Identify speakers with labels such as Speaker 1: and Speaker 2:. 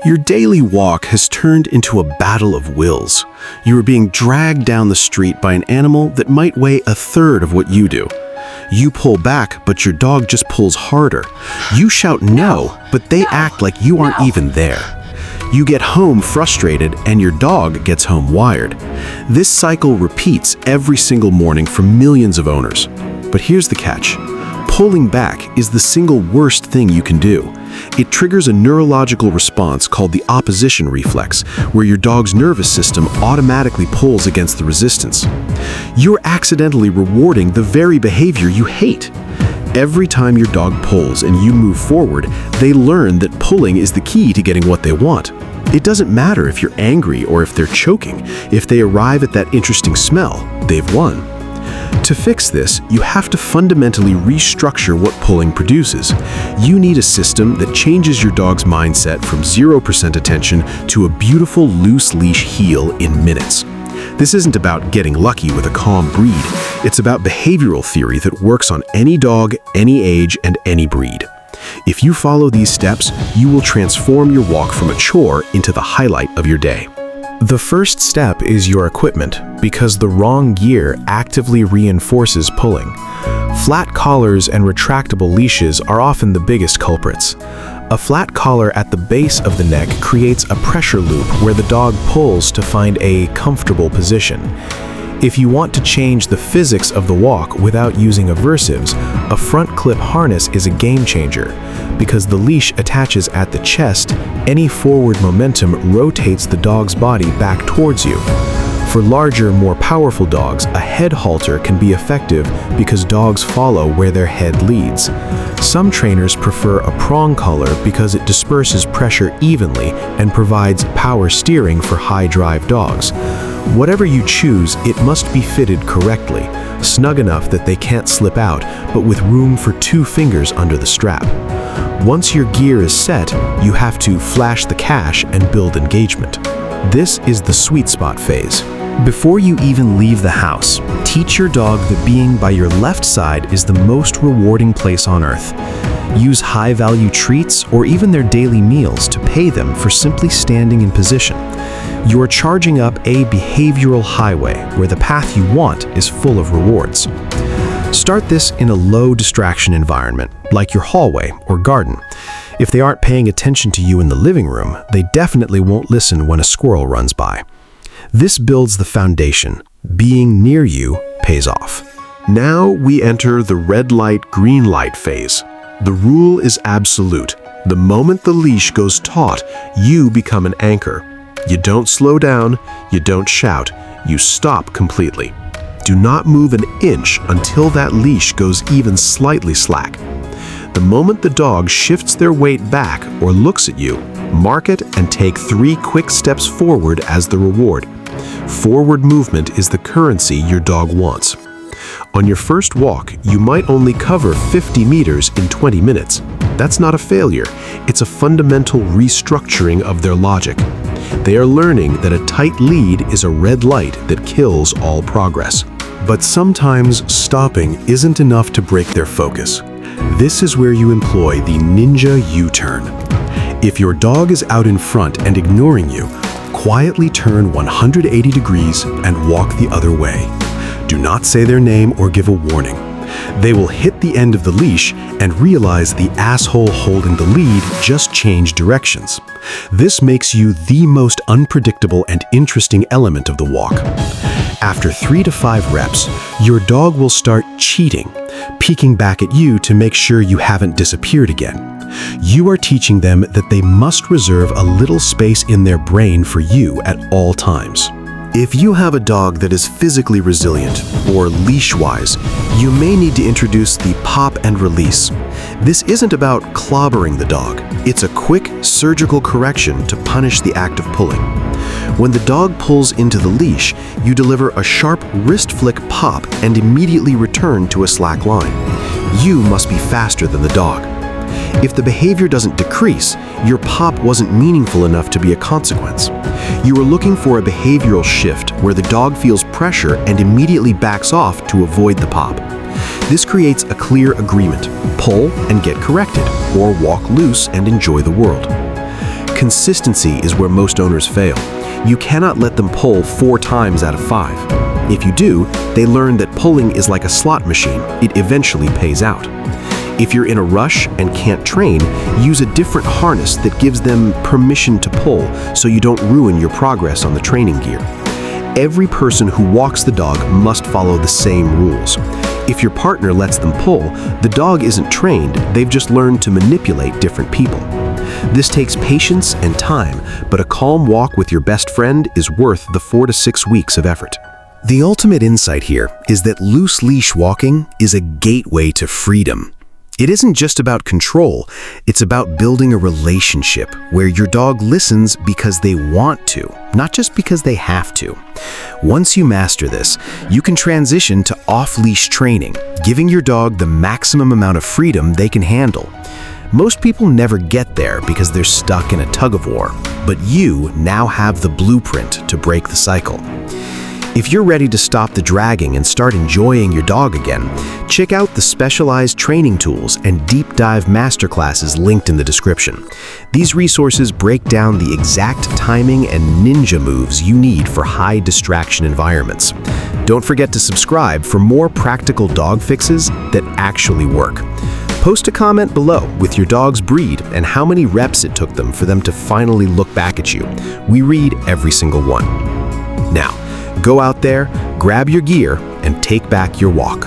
Speaker 1: Your daily walk has turned into a battle of wills. You are being dragged down the street by an animal that might weigh a third of what you do. You pull back, but your dog just pulls harder. You shout no, but they act like you aren't even there. You get home frustrated, and your dog gets home wired. This cycle repeats every single morning for millions of owners. But here's the catch. Pulling back is the single worst thing you can do. It triggers a neurological response called the opposition reflex, where your dog's nervous system automatically pulls against the resistance. You're accidentally rewarding the very behavior you hate. Every time your dog pulls and you move forward, they learn that pulling is the key to getting what they want. It doesn't matter if you're angry or if they're choking. If they arrive at that interesting smell, they've won. To fix this, you have to fundamentally restructure what pulling produces. You need a system that changes your dog's mindset from 0% attention to a beautiful loose leash heel in minutes. This isn't about getting lucky with a calm breed. It's about behavioral theory that works on any dog, any age, and any breed. If you follow these steps, you will transform your walk from a chore into the highlight of your day. The first step is your equipment, because the wrong gear actively reinforces pulling. Flat collars and retractable leashes are often the biggest culprits. A flat collar at the base of the neck creates a pressure loop where the dog pulls to find a comfortable position. If you want to change the physics of the walk without using aversives, a front clip harness is a game changer. Because the leash attaches at the chest, any forward momentum rotates the dog's body back towards you. For larger, more powerful dogs, a head halter can be effective because dogs follow where their head leads. Some trainers prefer a prong collar because it disperses pressure evenly and provides power steering for high-drive dogs. Whatever you choose, it must be fitted correctly, snug enough that they can't slip out, but with room for 2 fingers under the strap. Once your gear is set, you have to flash the cash and build engagement. This is the sweet spot phase. Before you even leave the house, teach your dog that being by your left side is the most rewarding place on earth. Use high-value treats or even their daily meals to pay them for simply standing in position. You are charging up a behavioral highway where the path you want is full of rewards. Start this in a low distraction environment, like your hallway or garden. If they aren't paying attention to you in the living room, they definitely won't listen when a squirrel runs by. This builds the foundation. Being near you pays off. Now we enter the red light, green light phase. The rule is absolute. The moment the leash goes taut, you become an anchor. You don't slow down, you don't shout, you stop completely. Do not move an inch until that leash goes even slightly slack. The moment the dog shifts their weight back or looks at you, mark it and take 3 quick steps forward as the reward. Forward movement is the currency your dog wants. On your first walk, you might only cover 50 meters in 20 minutes. That's not a failure. It's a fundamental restructuring of their logic. They are learning that a tight lead is a red light that kills all progress. But sometimes stopping isn't enough to break their focus. This is where you employ the ninja U-turn. If your dog is out in front and ignoring you, quietly turn 180 degrees and walk the other way. Do not say their name or give a warning. They will hit the end of the leash and realize the asshole holding the lead just changed directions. This makes you the most unpredictable and interesting element of the walk. After 3 to 5 reps, your dog will start cheating, peeking back at you to make sure you haven't disappeared again. You are teaching them that they must reserve a little space in their brain for you at all times. If you have a dog that is physically resilient or leash-wise, you may need to introduce the pop and release. This isn't about clobbering the dog. It's a quick, surgical correction to punish the act of pulling. When the dog pulls into the leash, you deliver a sharp wrist flick pop and immediately return to a slack line. You must be faster than the dog. If the behavior doesn't decrease, your pop wasn't meaningful enough to be a consequence. You are looking for a behavioral shift where the dog feels pressure and immediately backs off to avoid the pop. This creates a clear agreement: pull and get corrected, or walk loose and enjoy the world. Consistency is where most owners fail. You cannot let them pull 4 times out of 5. If you do, they learn that pulling is like a slot machine. It eventually pays out. If you're in a rush and can't train, use a different harness that gives them permission to pull so you don't ruin your progress on the training gear. Every person who walks the dog must follow the same rules. If your partner lets them pull, the dog isn't trained, they've just learned to manipulate different people. This takes patience and time, but a calm walk with your best friend is worth the 4 to 6 weeks of effort. The ultimate insight here is that loose leash walking is a gateway to freedom. It isn't just about control, it's about building a relationship where your dog listens because they want to, not just because they have to. Once you master this, you can transition to off-leash training, giving your dog the maximum amount of freedom they can handle. Most people never get there because they're stuck in a tug-of-war, but you now have the blueprint to break the cycle. If you're ready to stop the dragging and start enjoying your dog again, check out the specialized training tools and deep dive masterclasses linked in the description. These resources break down the exact timing and ninja moves you need for high distraction environments. Don't forget to subscribe for more practical dog fixes that actually work. Post a comment below with your dog's breed and how many reps it took them for them to finally look back at you. We read every single one. Now, go out there, grab your gear, and take back your walk.